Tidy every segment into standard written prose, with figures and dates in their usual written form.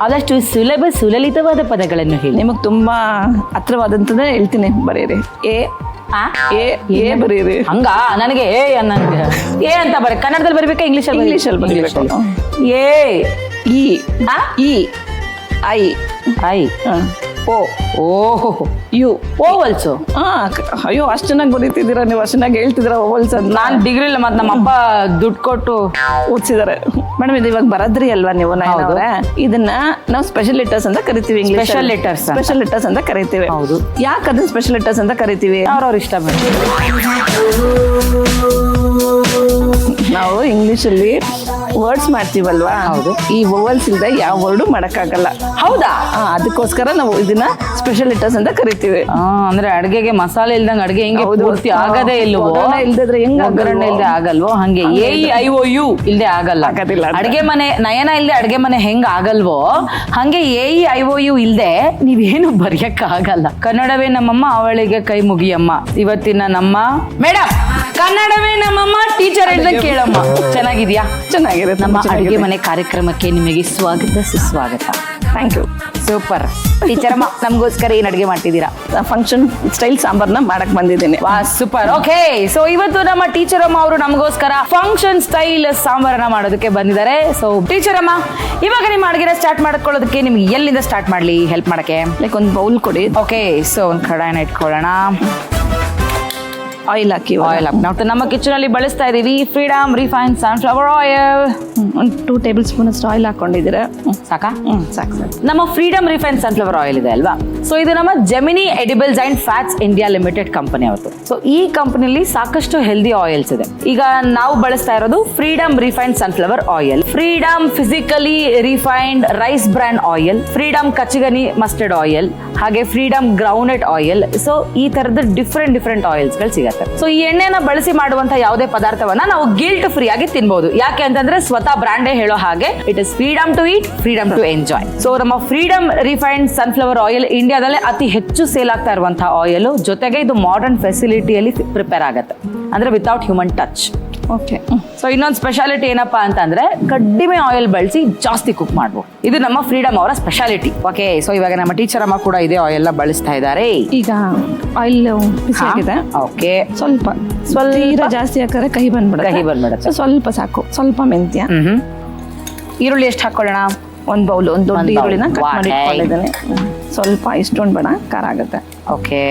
ಆದಷ್ಟು ಸುಲಲಿತವಾದ ಪದಗಳನ್ನು ಹೇಳಿ. ನಿಮಗೆ ತುಂಬಾ ಹತ್ರವಾದಂತದೇ ಹೇಳ್ತೀನಿ, ಬರೀರಿ. ಎ ಬರೀರಿ. ಹಂಗ ನನಗೆ ಎ ಅಂತ ಬರೀ ಕನ್ನಡದಲ್ಲಿ ಬರೀಬೇಕಾ ಇಂಗ್ಲಿಷಲ್ಲಿ ಬರೀಬೇಕು. A E I I O ಓಹೋ ಯು ಓವಲ್ಸು. ಅಯ್ಯೋ ಅಷ್ಟು ಚೆನ್ನಾಗಿ ಬರೀತಿದ್ದೀರಾ ನೀವು, ಅಷ್ಟು ಚೆನ್ನಾಗಿ ಹೇಳ್ತಿದ್ದೀರಾ ಓವಲ್ಸ್ ಅಂತ. ನಾನು ಡಿಗ್ರಿ ಇಲ್ಲ, ಮತ್ತೆ ನಮ್ಮ ಅಪ್ಪ ದುಡ್ಡು ಕೊಟ್ಟು ಓದಿಸಿದ್ದಾರೆ. ಮೇಡಮ್ ಇದು ಇವಾಗ ಬರದ್ರಿ ಅಲ್ವಾ ನೀವು, ನಾಯನವ್ರೆ? ಇದನ್ನ ನಾವು ಸ್ಪೆಷಲ್ ಲೆಟರ್ಸ್ ಅಂತ ಕರಿತೀವಿ. ಸ್ಪೆಷಲ್ ಲೆಟರ್ಸ್ ಅಂತ ಕರಿತೀವಿ. ಹೌದು. ಯಾಕೆ ಅದನ್ನ ಸ್ಪೆಷಲ್ ಲೆಟರ್ಸ್ ಅಂತ ಕರಿತೀವಿ? ಅವ್ರವ್ರ ಇಷ್ಟ ಬೇಡ. ನಾವು ಇಂಗ್ಲಿಷಲ್ಲಿ ವರ್ಡ್ಸ್ ಮಾಡ್ತೀವಲ್ವಾ? ಹೌದು. ಈ ವೋವಲ್ಸ್ ಇಲ್ಲದೆ ಯಾವ ವರ್ಡು ಮಾಡಕ್ಕಾಗಲ್ಲ. ಹೌದಾ? ಅದಕ್ಕೋಸ್ಕರ ನಾವು ಇದನ್ನ ಸ್ಪೆಷಲ್ ಲೆಟರ್ಸ್ ಅಂತ ಕರಿತೀವಿ. ಅಂದ್ರೆ ಅಡ್ಗೆಗೆ ಮಸಾಲೆ ಇಲ್ದಂಗ ಅಡ್ಗೆ ಹೆಂಗೆ ಪೂರ್ತಿ ಆಗದೇ ಇಲ್ವೋ, ಇಲ್ದಿದ್ರೆ ಹೆಂಗ್ ಒಗ್ಗರಣೆ ಇಲ್ದೆ ಆಗಲ್ವೋ, ಹಂಗೆ AEIOU ಇಲ್ದೆ ಆಗಲ್ಲ. ಅಡ್ಗೆ ಮನೆ ನಯನ ಇಲ್ದೆ ಅಡ್ಗೆ ಮನೆ ಹೆಂಗ್ ಆಗಲ್ವೋ ಹಂಗೆ AEIOU ಇಲ್ದೆ ನೀವೇನು ಬರೆಯಕ್ ಆಗಲ್ಲ. ಕನ್ನಡವೇ ನಮ್ಮಮ್ಮ ಅವಳಿಗೆ ಕೈ ಮುಗಿಯಮ್ಮ. ಇವತ್ತಿನ ನಮ್ಮ ಮೇಡಮ್ ಕನ್ನಡವೇ ನಮ್ಮಮ್ಮ ಟೀಚರ್ ಹೇಳ್ದಂಗೆ ಕೇಳಮ್ಮ. ಚೆನ್ನಾಗಿದ್ಯಾ? ಚೆನ್ನಾಗಿದೆ. ನಮ್ಮ ಅಡುಗೆ ಮನೆ ಕಾರ್ಯಕ್ರಮಕ್ಕೆ ನಿಮಗೆ ಸ್ವಾಗತ ಸುಸ್ವಾಗತ. Thank you. ಸೂಪರ್. ಟೀಚರ್ ಅಮ್ಮ ನಮಗೋಸ್ಕರ ಏನ್ ಅಡುಗೆ ಮಾಡ್ತಿದ್ದೀರಾ? ಫಂಕ್ಷನ್ ಸ್ಟೈಲ್ ಸಾಂಬಾರ್ನ ಮಾಡಕ್ ಬಂದಿದ್ದೀನಿ. ವಾ ಸೂಪರ್. ಓಕೆ, ಸೊ ಇವತ್ತು ನಮ್ಮ ಟೀಚರ್ ಅಮ್ಮ ಅವರು ನಮಗೋಸ್ಕರ ಫಂಕ್ಷನ್ ಸ್ಟೈಲ್ ಸಾಂಬಾರನ್ನ ಮಾಡೋದಕ್ಕೆ ಬಂದಿದ್ದಾರೆ. ಸೊ ಟೀಚರ್ ಅಮ್ಮ, ಇವಾಗ ನಿಮ್ಮ ಅಡುಗೆ ಸ್ಟಾರ್ಟ್ ಮಾಡ್ಕೊಳ್ಳೋದಕ್ಕೆ ನಿಮ್ಗೆ ಎಲ್ಲಿಂದ ಸ್ಟಾರ್ಟ್ ಮಾಡ್ಲಿ ಹೆಲ್ಪ್ ಮಾಡಕ್ಕೆ? ಲೈಕ್ ಒಂದು ಬೌಲ್ ಕೊಡಿ. ಓಕೆ, ಸೊ ಒಂದು ಕಡಾಯಿನ ಇಟ್ಕೊಳ್ಳೋಣ. ಆಯಿಲ್ ಹಾಕಿ. ನಾವು ನಮ್ಮ ಕಿಚನ್ ಅಲ್ಲಿ ಬಳಸ್ತಾ ಇದೀವಿ ಫ್ರೀಡಮ್ ರಿಫೈನ್ಡ್ ಸನ್ಫ್ಲವರ್ ಆಯಿಲ್. ಒಂದು 2 ಟೇಬಲ್ ಸ್ಪೂನ್ ಅಷ್ಟು ಆಯಿಲ್ ಹಾಕೊಂಡಿದ್ದೀರಾ? ಸಾಕಾ? ಸಾಕು. ನಮ್ಮ ಫ್ರೀಡಮ್ ರಿಫೈನ್ಡ್ ಸನ್ಫ್ಲವರ್ ಆಯಿಲ್ ಇದೆ ಅಲ್ವಾ? ಸೊ ಇದು ನಮ್ಮ gemini ಎಡಿಬಲ್ಸ್ and fats India limited company ಅವ್ರದ್ದು. ಸೊ ಈ ಕಂಪನಿಲಿ ಸಾಕಷ್ಟು ಹೆಲ್ದಿ ಆಯಿಲ್ಸ್ ಇದೆ. ಈಗ ನಾವು ಬಳಸ್ತಾ ಇರೋದು Freedom refined sunflower oil, Freedom physically refined rice brand oil, Freedom kachi ghani mustard oil, ಹಾಗೆ ಫ್ರೀಡಮ್ ಗ್ರೌಂಡ್ನಟ್ ಆಯಿಲ್. ಸೊ ಈ ತರದ ಡಿಫ್ರೆಂಟ್ ಆಯಿಲ್ಸ್ ಗಳು ಸಿಗುತ್ತೆ. ಸೊ ಈ ಎಣ್ಣೆನ ಬಳಸಿ ಮಾಡುವಂತಹ ಯಾವುದೇ ಪದಾರ್ಥವನ್ನ ನಾವು ಗಿಲ್ಟ್ ಫ್ರೀ ಆಗಿ ತಿನ್ಬಹುದು. ಯಾಕೆ ಅಂತಂದ್ರೆ ಸ್ವತಃ ಬ್ರಾಂಡೇ ಹೇಳೋ ಹಾಗೆ it is freedom to eat, freedom to enjoy. So ನಮ್ಮ ಫ್ರೀಡಮ್ ರಿಫೈನ್ಡ್ ಸನ್ಫ್ಲವರ್ ಆಯಿಲ್ ಇಂಡಿಯಾದಲ್ಲೇ ಅತಿ ಹೆಚ್ಚು ಸೇಲ್ ಆಗ್ತಾ ಇರುವಂತಹ ಆಯಿಲ್. ಜೊತೆಗೆ ಇದು ಮಾಡರ್ನ್ ಫೆಸಿಲಿಟಿಯಲ್ಲಿ ಪ್ರಿಪೇರ್ ಆಗುತ್ತೆ, ಅಂದ್ರೆ without human touch. Okay. So ಇನ್ನೊಂದು ಸ್ಪೆಷಾಲಿಟಿ ಏನಪ್ಪಾ ಅಂತಂದ್ರೆ ಕಡಿಮೆ ಆಯಿಲ್ ಬಳಸಿ ಜಾಸ್ತಿ ಕುಕ್ ಮಾಡ್ಬೋದು. ಇದು ನಮ್ಮ ಫ್ರೀಡಮ್ ಅವರ ಸ್ಪೆಷಾಲಿಟಿ. ಓಕೆ, ಸೊ ಇವಾಗ ನಮ್ಮ ಟೀಚರ್ ಅಮ್ಮ ಕೂಡ ಇದೇ ಆಯಿಲ್ ನ ಬಳಸ್ತಾ ಇದ್ದಾರೆ. ಈಗ ಆಯಿಲ್ ಬಿಸಿ ಆಗಿದೆ. ಓಕೆ, ಸ್ವಲ್ಪ ತೀರಾ ಜಾಸ್ತಿ ಹಾಕಿದ್ರೆ ಕಹಿ ಬಂದ್ಬಿಡುತ್ತೆ. ಸ್ವಲ್ಪ ಸಾಕು. ಸ್ವಲ್ಪ ಮೆಂತ್ಯ. ಈರುಳ್ಳಿ ಎಷ್ಟು ಹಾಕೊಳ್ಳೋಣ? ಒಂದು ಬೌಲ್, ಒಂದು ದೊಡ್ಡ ಈರುಳ್ಳಿನ ಕಟ್ ಮಾಡಿ ಇಟ್ಕೊಂಡಿದ್ದೇನೆ. ಸ್ವಲ್ಪ ಇಷ್ಟೊಂದು ಬೇಡ, ಖಾರ ಆಗುತ್ತೆ. ಓಕೆ.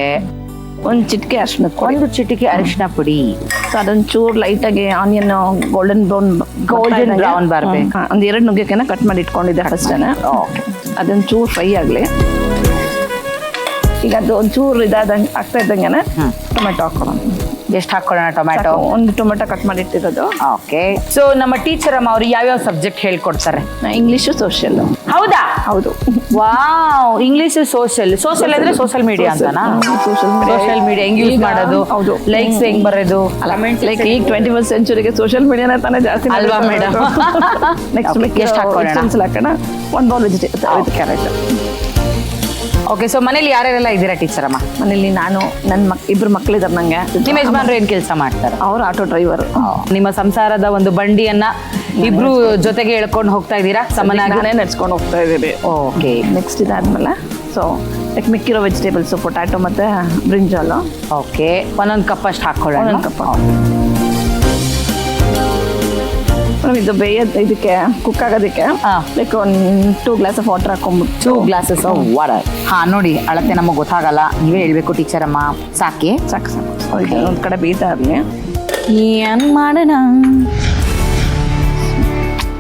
ಒಂದು ಚಿಟಿಕೆ ಅರಿಶಿನ, ಒಂದು ಚಿಟಿಕೆ ಅರಿಶಿನ ಪುಡಿ. ಸೊ ಅದೊಂದು ಚೂರು ಲೈಟ್ ಆಗಿ ಆನಿಯನ್ ಗೋಲ್ಡನ್ ಬ್ರೌನ್ ಬರ್ಬೇಕು. ಒಂದು 2 ನುಗ್ಗೆಕಾಯಿನ ಕಟ್ ಮಾಡಿ ಇಟ್ಕೊಂಡಿದ್ದೆ ಅಷ್ಟೇನೆ. ಅದೊಂದು ಚೂರು ಫ್ರೈ ಆಗಲಿ. ಈಗ ಅದು ಒಂದು ಚೂರು ಆಗ್ತಾ ಇದ್ದಂಗೆ ಟೊಮೆಟೊ ಹಾಕೋಣ. ಎಷ್ಟು ಹಾಕೊಳ್ಳೋಣ ಟೊಮೆಟೊ? ಒಂದು ಟೊಮೆಟೊ ಕಟ್ ಮಾಡಿ ಇಟ್ಟಿರೋದು. ಓಕೆ. ಸೊ ನಮ್ಮ ಟೀಚರ್ ಅಮ್ಮ ಅವರು ಯಾವ್ಯಾವ ಸಬ್ಜೆಕ್ಟ್ ಹೇಳ್ಕೊಡ್ತಾರೆ? English, social. ಹೌದಾ? ಹೌದು. ವಾವ್. ಇಂಗ್ಲಿಷ್, ಸೋಷಿಯಲ್ ಅಂದ್ರೆ ಸೋಷಿಯಲ್ ಮೀಡಿಯಾ ಅಂತನಾ? ಸೋಷಿಯಲ್ ಮೀಡಿಯಾ ಹೆಂಗ್ ಯೂಸ್ ಮಾಡೋದು, ಹೌದು, ಲೈಕ್ಸ್ ಹೆಂಗ್ ಬರೋದು. ಲೈಕ್ ಈಗ 21st ಸೆಂಚುರಿಗೆ ಸೋಷಿಯಲ್ ಮೀಡಿಯಾನ ತಾನೇ ಜಾಸ್ತಿ ಅಲ್ವಾ ಮೇಡಮ್? ನೆಕ್ಸ್ಟ್ ಎಷ್ಟು ಹಾಕೋಣ? ಒಂದು bowl vegetable, carrot. Okay. So ಮನೇಲಿ ಯಾರ್ಯಾರೆಲ್ಲ ಇದ್ದೀರಾ ಟೀಚರ್ ಅಮ್ಮ? ಮನೇಲಿ ನಾನು, ನನ್ನ 2 ಮಕ್ಕಳಿದ್ದಾರೆ ನಂಗೆ. ನಿಮ್ಮ ಯಜಮಾನ್ರು ಏನ್ ಕೆಲಸ ಮಾಡ್ತಾರೆ? ಅವ್ರು ಆಟೋ ಡ್ರೈವರ್. ನಿಮ್ಮ ಸಂಸಾರದ ಒಂದು ಬಂಡಿಯನ್ನ ಇಬ್ರು ಜೊತೆಗೆ ಎಳ್ಕೊಂಡು ಹೋಗ್ತಾ ಇದ್ದೀರಾ? ಸಮನಾಗಿ ನಡ್ಸ್ಕೊಂಡು ಹೋಗ್ತಾ ಇದ್ದೀವಿ. ಓಕೆ. ನೆಕ್ಸ್ಟ್ ಇದಾದ್ಮೇಲೆ ಸೊ ಲೈಕ್ ಮಿಕ್ಕಿರೋ ವೆಜಿಟೇಬಲ್ಸ್ ಪೊಟ್ಯಾಟೊ ಮತ್ತೆ ಬ್ರಿಂಜಾಲ್. ಓಕೆ. ಒಂದೊಂದು ಕಪ್ ಅಷ್ಟು ಹಾಕೊಳ್ಳೋಣ. ಒಂದೊಂದು ಕಪ್. ಇದು ಇದಕ್ಕೆ ಕುಕ್ ಆಗೋದಕ್ಕೆ ಲೈಕ್ ಒಂದು 2 ಗ್ಲಾಸ್ ಆಫ್ ವಾಟರ್ ಹಾಕೊಂಡ್ಬಿಟ್ಟು. 2 ಗ್ಲಾಸಸ್ ಆಫ್ ವಾಟರ್. ನೋಡಿ, ಅಳತೆ ನಮಗೆ ಗೊತ್ತಾಗಲ್ಲ, ನೀವೇ ಹೇಳ್ಬೇಕು ಟೀಚರ್ ಅಮ್ಮ. ಸಾಕು. ಒಂದು ಕಡೆ ಬೇಯ್ತಾ ಇರಲಿ. ಏನ್ ಮಾಡೋಣ?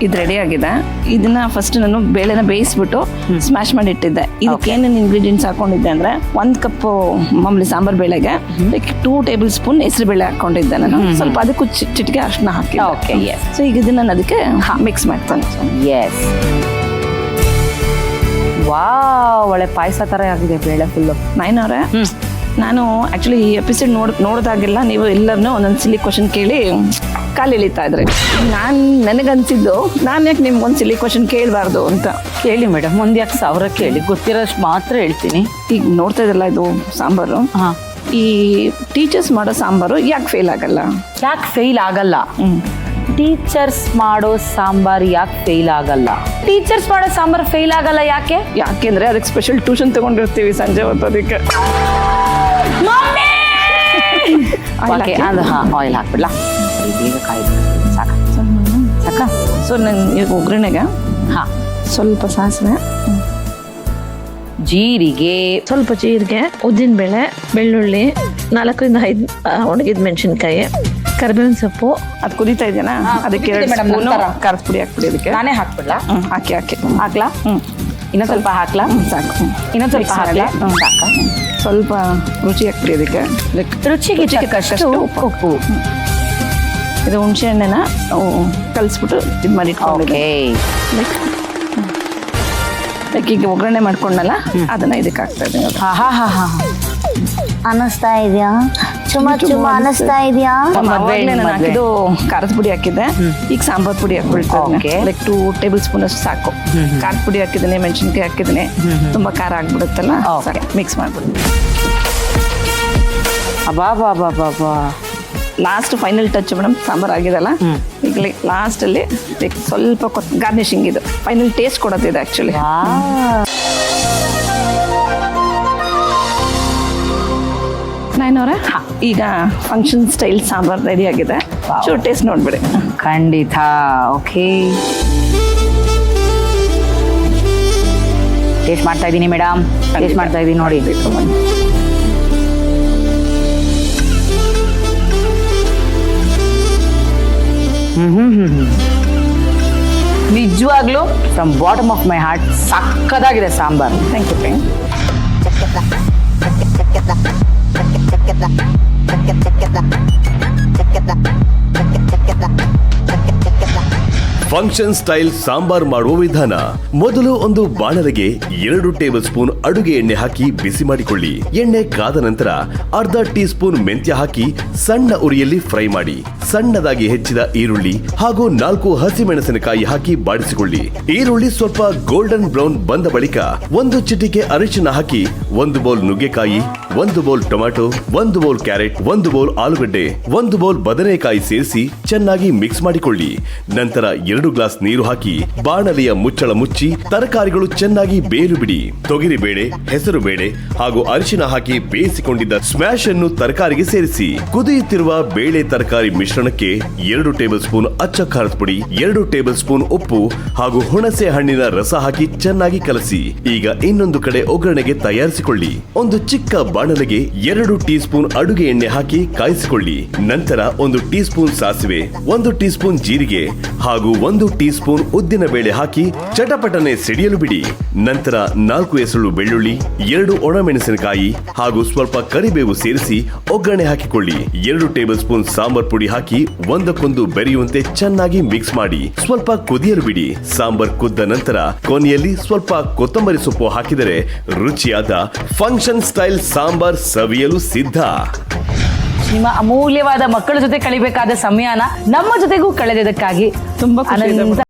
ಇದು ರೆಡಿ ಆಗಿದೆ. ಇದನ್ನ ಫಸ್ಟ್ ನಾನು ಬೇಳೆನ ಬೇಯಿಸ್ಬಿಟ್ಟು ಸ್ಮ್ಯಾಶ್ ಮಾಡಿ ಇಟ್ಟಿದ್ದೆ. ಇದಕ್ಕೆ ಏನೇನು ಇಂಗ್ರೀಡಿಯೆಂಟ್ಸ್ ಹಾಕೊಂಡಿದ್ದೆ ಅಂದ್ರೆ 1 ಕಪ್ ಮಾಮೂಲಿ ಸಾಂಬಾರ್ ಬೇಳೆಗೆ ಲೈಕ್ 2 ಟೇಬಲ್ ಸ್ಪೂನ್ ಹೆಸರು ಬೇಳೆ ಹಾಕೊಂಡಿದ್ದೆ ನಾನು. ಸ್ವಲ್ಪ ಅದಕ್ಕೂ ಚಿಟಿಕೆ ಅರಿಶಿನ ಹಾಕಿ. ಓಕೆ. ಸೊ ಈಗ ಇದನ್ನ ನಾನು ಅದಕ್ಕೆ ಮಿಕ್ಸ್ ಮಾಡ್ತೇನೆ. ಎಸ್. ವಾವ್, ಒಳ್ಳೆ ಪಾಯಸ ತರ ಆಗಿದೆ ಬೇಳೆ ಫುಲ್ಲು. ನಾಯನವ್ರೆ, ನಾನು ಆಕ್ಚುಲಿ ಈ ಎಪಿಸೋಡ್ ನೋಡಿದಾಗೆಲ್ಲ ನೀವು ಎಲ್ಲರನ್ನೂ ಒಂದೊಂದು ಸಿಲಿ ಕ್ವಶನ್ ಕೇಳಿ ಕಾಲು ಎಳಿತಾ ಇದ್ರಿ. ನನಗನ್ಸಿದ್ದು ನಾನು ಯಾಕೆ ನಿಮ್ಗೆ ಒಂದು ಸಿಲಿ ಕ್ವಶನ್ ಕೇಳಬಾರ್ದು ಅಂತ. ಕೇಳಿ ಮೇಡಮ್, ಒಂದು ಯಾಕೆ 1000 ಕೇಳಿ, ಗೊತ್ತಿರೋಷ್ಟು ಮಾತ್ರ ಹೇಳ್ತೀನಿ. ಈಗ ನೋಡ್ತಾ ಇದ್ರಲ್ಲ ಇದು ಸಾಂಬಾರು, ಈ ಟೀಚರ್ಸ್ ಮಾಡೋ ಸಾಂಬಾರು ಯಾಕೆ ಫೇಲ್ ಆಗಲ್ಲ? ಯಾಕೆ ಫೇಲ್ ಆಗಲ್ಲ? ಟೀಚರ್ಸ್ ಮಾಡೋ ಸಾಂಬಾರ್ ಯಾಕೆ ಫೇಲ್ ಆಗಲ್ಲ? ಟೀಚರ್ಸ್ ಮಾಡೋ ಸಾಂಬಾರ್ ಫೇಲ್ ಆಗಲ್ಲ ಯಾಕೆ? ಯಾಕೆಂದ್ರೆ ಅದಕ್ಕೆ ಸ್ಪೆಷಲ್ ಟ್ಯೂಷನ್ ತಗೊಂಡಿರ್ತೀವಿ ಸಂಜೆ ಹೊತ್ತು ಅದಕ್ಕೆ. ಓಕೆ, ಅದು ಆಯಿಲ್ ಹಾಕ್ಬಿಡ್ಲಾ? ಬೇಗ ಕಾಯ್ದು ಸಾಕ ಸಾಕ. ಸೊ ನಾನು ಈಗ ಒಗ್ಗರಣೆಗೆ ಹಾ, ಸ್ವಲ್ಪ ಸಾಸಿವೆ, ಜೀರಿಗೆ, ಸ್ವಲ್ಪ ಜೀರಿಗೆ, ಉದ್ದಿನಬೇಳೆ, ಬೆಳ್ಳುಳ್ಳಿ, 4ರಿಂದ 5 ಒಣಗಿದ ಮೆಣಸಿನ್ಕಾಯಿ, ಕರಿಬೇವಿನ ಸೊಪ್ಪು. ಅದು ಕುದೀತಾ ಇದೆಯಾ? ಅದಕ್ಕೆ 2 madam, ಸ್ಪೂನು ನಂತರ. ಖಾರದ ಪುಡಿ ಹಾಕ್ಬಿಡಿ ಅದಕ್ಕೆ. ನಾನೇ ಹಾಕ್ಬಿಡ್ಲಾ? ಹಾಕಿ ಹಾಕ್ಲಾ? ಇನ್ನೊಂದು ಸ್ವಲ್ಪ ಹಾಕ್ಲಾ? ಸಾಕು. ಇನ್ನೊಂದು ಸ್ವಲ್ಪ Mix ಹಾಕ್ಲಾ? ಮಾಡಿ. ಸಾಕ. ಸ್ವಲ್ಪ ರುಚಿ ಹಾಕ್ಬಿಡಿ ಅದಕ್ಕೆ. ರುಚಿಗೆ ತಕ್ಕಷ್ಟು ಉಪ್ಪು. ಇದು ಹುಣಸೆ ಹಣ್ಣನ್ನ ನಾವು ಕಲಿಸ್ಬಿಟ್ಟು ಇದು ಮಾಡಿ ಓಕೆ. ಈಗ ಒಗ್ಗರಣೆ ಮಾಡ್ಕೊಂಡಲ್ಲ ಅದನ್ನ ಇದಕ್ಕೆ ಹಾಕ್ತಾ ಇದ್ದೀನಿ. ಹಾ ಹಾ ಹಾ ಹಾ. ಅನ್ನಿಸ್ತಾ ಇದೆಯಾ? ಚುಮ್ಮ ಅನ್ನಿಸ್ತಾ ಇದೆಯಾ? ನಾನು ಹಾಕಿದ್ದು ಖಾರದ ಪುಡಿ ಹಾಕಿದ್ದೆ. ಈಗ ಸಾಂಬಾರ್ ಪುಡಿ Okay. ಹಾಕ್ಬಿಡ್ತೀನಿ. ಲೈಕ್ 2 ಟೇಬಲ್ ಸ್ಪೂನ್ ಅಷ್ಟು ಸಾಕು. ಖಾರದ ಪುಡಿ ಹಾಕಿದ್ದೀನಿ, ಮೆಣಸಿನ್ಕಾಯಿ ಹಾಕಿದ್ದೀನಿ. ತುಂಬಾ ಖಾರ ಆಗ್ಬಿಡುತ್ತಲ್ಲ, Okay. ಮಿಕ್ಸ್ ಮಾಡ್ಬಿಡ್ತೀನಿ. ಅಬಾ. Last final touch madam, sambar ಆಗಿದಲ್ಲ, ಈಗ ಲಾಸ್ಟ್ ಅಲ್ಲಿ ಸ್ವಲ್ಪ ಗಾರ್ನಿಶಿಂಗ್ ಇದು ಫೈನಲ್ ಟೇಸ್ಟ್ ಕೊಡೋದಿದೆ ಆಕ್ಚುಲಿ. ನಾಯನವ್ರೆ, ಈಗ ಫಂಕ್ಷನ್ ಸ್ಟೈಲ್ ಸಾಂಬಾರ್ ರೆಡಿ ಆಗಿದೆ. ಚೂರು ಟೇಸ್ಟ್ ನೋಡ್ಬಿಡಿ. ಖಂಡಿತ. ಓಕೆ, ಟೇಸ್ಟ್ ಮಾಡ್ತಾ ಇದ್ದೀನಿ ಮೇಡಮ್, ಟೇಸ್ಟ್ ಮಾಡ್ತಾ ಇದ್ದೀನಿ ನೋಡಿ. ನಿಜವಾಗ್ಲೂ from bottom of my heart ಸಕ್ಕದಾಗಿದೆ sambar. Thank you. Function style sambar ಮಾಡುವ ವಿಧಾನ. ಮೊದಲು ಒಂದು ಬಾಣಲೆಗೆ 2 ಟೇಬಲ್ ಸ್ಪೂನ್ ಅಡುಗೆ ಎಣ್ಣೆ ಹಾಕಿ ಬಿಸಿ ಮಾಡಿಕೊಳ್ಳಿ. ಎಣ್ಣೆ ಕಾದ ನಂತರ ಅರ್ಧ ಟೀ ಸ್ಪೂನ್ ಮೆಂತ್ಯ ಹಾಕಿ ಸಣ್ಣ ಉರಿಯಲ್ಲಿ ಫ್ರೈ ಮಾಡಿ. ಸಣ್ಣದಾಗಿ ಹೆಚ್ಚಿದ ಈರುಳ್ಳಿ ಹಾಗೂ 4 ಹಸಿಮೆಣಸಿನಕಾಯಿ ಹಾಕಿ ಬಾಡಿಸಿಕೊಳ್ಳಿ. ಈರುಳ್ಳಿ ಸ್ವಲ್ಪ ಗೋಲ್ಡನ್ ಬ್ರೌನ್ ಬಂದ ಬಳಿಕ 1 ಚಿಟಿಕೆ ಅರಿಶಿನ ಹಾಕಿ 1 ಬೌಲ್ ನುಗ್ಗೆಕಾಯಿ, 1 bowl tomato, 1 bowl carrot, 1 bowl ಆಲೂಗಡ್ಡೆ, 1 ಬೌಲ್ ಬದನೆಕಾಯಿ ಸೇರಿಸಿ ಚೆನ್ನಾಗಿ ಮಿಕ್ಸ್ ಮಾಡಿಕೊಳ್ಳಿ. ನಂತರ 2 ಗ್ಲಾಸ್ ನೀರು ಹಾಕಿ ಬಾಣಲೆಯ ಮುಚ್ಚಳ ಮುಚ್ಚಿ ತರಕಾರಿಗಳು ಚೆನ್ನಾಗಿ ಬೇರು ಬಿಡಿ. ತೊಗರಿಬೇಳೆ, ಹೆಸರು ಬೇಳೆ ಹಾಗೂ ಅರಿಶಿನ ಹಾಕಿ ಬೇಯಿಸಿಕೊಂಡಿದ್ದ ಸ್ಮ್ಯಾಶ್ ಅನ್ನು ತರಕಾರಿಗೆ ಸೇರಿಸಿ. ಕುದಿಯುತ್ತಿರುವ ಬೇಳೆ ತರಕಾರಿ ಮಿಶ್ರಣಕ್ಕೆ 2 ಟೇಬಲ್ ಸ್ಪೂನ್ ಅಚ್ಚ ಖಾರದ ಪುಡಿ, 2 ಟೇಬಲ್ ಸ್ಪೂನ್ ಉಪ್ಪು ಹಾಗೂ ಹುಣಸೆ ಹಣ್ಣಿನ ರಸ ಹಾಕಿ ಚೆನ್ನಾಗಿ ಕಲಸಿ. ಈಗ ಇನ್ನೊಂದು ಕಡೆ ಒಗ್ಗರಣೆಗೆ ತಯಾರಿಸಿಕೊಳ್ಳಿ. ಒಂದು ಚಿಕ್ಕ ಬಾಣಲೆಗೆ 2 ಟೀ ಸ್ಪೂನ್ ಅಡುಗೆ ಎಣ್ಣೆ ಹಾಕಿ ಕಾಯಿಸಿಕೊಳ್ಳಿ. ನಂತರ 1 ಟೀ ಸ್ಪೂನ್ ಸಾಸಿವೆ, 1 ಟೀ ಸ್ಪೂನ್ ಜೀರಿಗೆ ಹಾಗೂ 1 ಟೀ ಸ್ಪೂನ್ ಉದ್ದಿನ ಬೇಳೆ ಹಾಕಿ ಚಟಪಟನೆ ಸಿಡಿಯಲು ಬಿಡಿ. ನಂತರ 4 ಎಸಳು ಬೆಳ್ಳುಳ್ಳಿ, 2 ಒಣಮೆಣಸಿನಕಾಯಿ ಹಾಗೂ ಸ್ವಲ್ಪ ಕರಿಬೇವು ಸೇರಿಸಿ ಒಗ್ಗರಣೆ ಹಾಕಿಕೊಳ್ಳಿ. 2 ಟೇಬಲ್ ಸ್ಪೂನ್ ಸಾಂಬಾರ್ ಪುಡಿ ಹಾಕಿ ಒಂದಕ್ಕೊಂದು ಬೆರೆಯುವಂತೆ ಚೆನ್ನಾಗಿ ಮಿಕ್ಸ್ ಮಾಡಿ ಸ್ವಲ್ಪ ಕುದಿಯಲು ಬಿಡಿ. ಸಾಂಬಾರ್ ಕುದ್ದ ನಂತರ ಕೊನೆಯಲ್ಲಿ ಸ್ವಲ್ಪ ಕೊತ್ತಂಬರಿ ಸೊಪ್ಪು ಹಾಕಿದರೆ ರುಚಿಯಾದ ಫಂಕ್ಷನ್ ಸ್ಟೈಲ್ ಸಾಂಬಾರ್ ಸವಿಯಲು ಸಿದ್ಧ. ನಿಮ್ಮ ಅಮೂಲ್ಯವಾದ ಮಕ್ಕಳ ಜೊತೆ ಕಳಿಬೇಕಾದ ಸಮಯನ ನಮ್ಮ ಜೊತೆಗೂ ಕಳೆದಿದ್ದಕ್ಕಾಗಿ ತುಂಬಾ ಖುಷಿ ಇದೆ ಅನಂತ